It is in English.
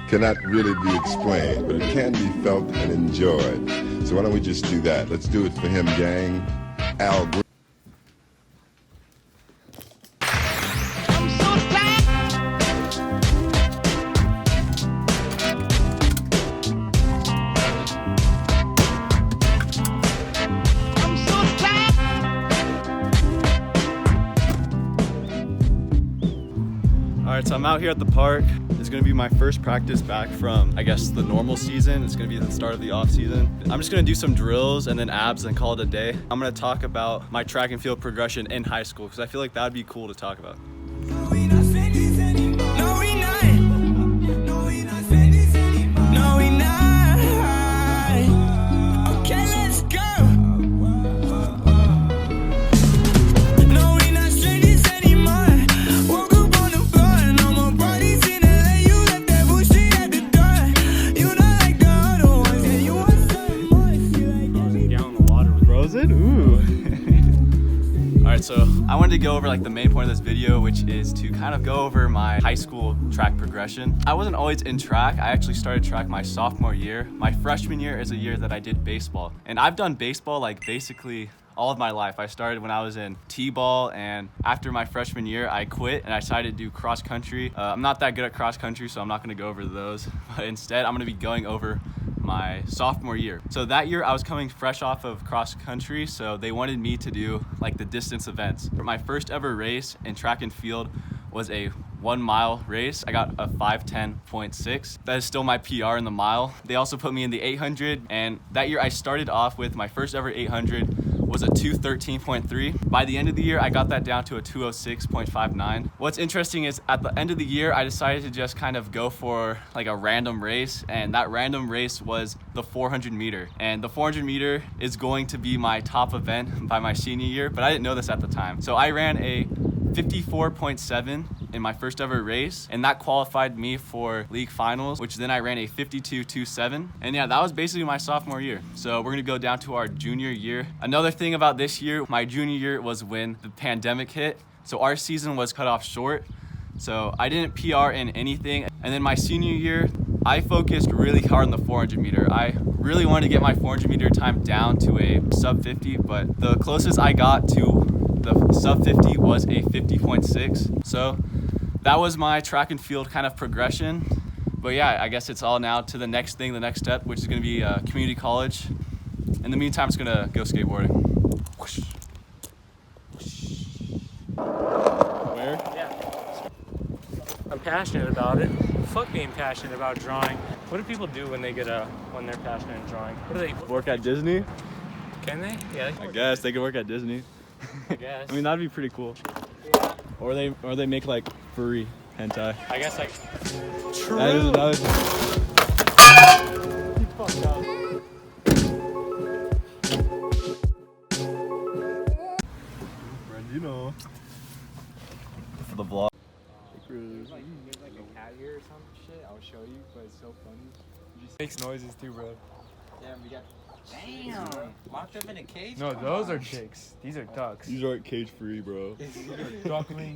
cannot really be explained, but it can be felt and enjoyed. So why don't we just do that? Let's do it for him, gang. Al Green. Alright, so I'm out here at the park. It's gonna be my first practice back from, I guess, the normal season. It's gonna be the start of the off season. I'm just gonna do some drills and then abs and call it a day. I'm gonna talk about my track and field progression in high school because I feel like that would be cool to talk about. Alright, so I wanted to go over like the main point of this video, which is to kind of go over my high school track progression. I wasn't always in track. I actually started track my sophomore year. My freshman year is a year that I did baseball. And I've done baseball like basically all of my life. I started when I was in t-ball, and after my freshman year I quit and I decided to do cross country. I'm not that good at cross country, so I'm not going to go over those, but instead I'm going to be going over my sophomore year. So that year I was coming fresh off of cross country, so they wanted me to do like the distance events. For my first ever race in track and field was a 1 mile race. I got a 5:10.6. That is still my PR in the mile. They also put me in the 800, and that year I started off with my first ever 800 was a 2:13.3. By the end of the year, I got that down to a 2:06.59. What's interesting is at the end of the year, I decided to just kind of go for like a random race, and that random race was the 400 meter. And the 400 meter is going to be my top event by my senior year, but I didn't know this at the time. So I ran a 54.7 in my first ever race, and that qualified me for league finals, which then I ran a 52.27. And yeah, that was basically my sophomore year. So we're gonna go down to our junior year. Another thing about this year, my junior year was when the pandemic hit. So our season was cut off short. So I didn't PR in anything. And then my senior year, I focused really hard on the 400 meter. I really wanted to get my 400 meter time down to a sub 50, but the closest I got to the sub 50 was a 50.6. So that was my track and field kind of progression. But yeah, I guess it's all now to the next thing, the next step, which is gonna be community college. In the meantime, it's gonna go skateboarding. Whoosh. Where? Yeah. I'm passionate about it. Fuck being passionate about drawing. What do people do when they're passionate in drawing? What do they Work at Disney? Can they? Yeah. I guess they could work at Disney. I guess. I mean, that'd be pretty cool. Yeah. Or they make like furry hentai. I guess like. True. That is You fucked up. Brandino. For the vlog. There's like a cat here or some shit. I'll show you, but it's so funny. It just makes noises too, bro. Yeah, we got. Damn! Locked up in a cage? No, those are chicks. These are ducks. These aren't cage free, bro. Duckling.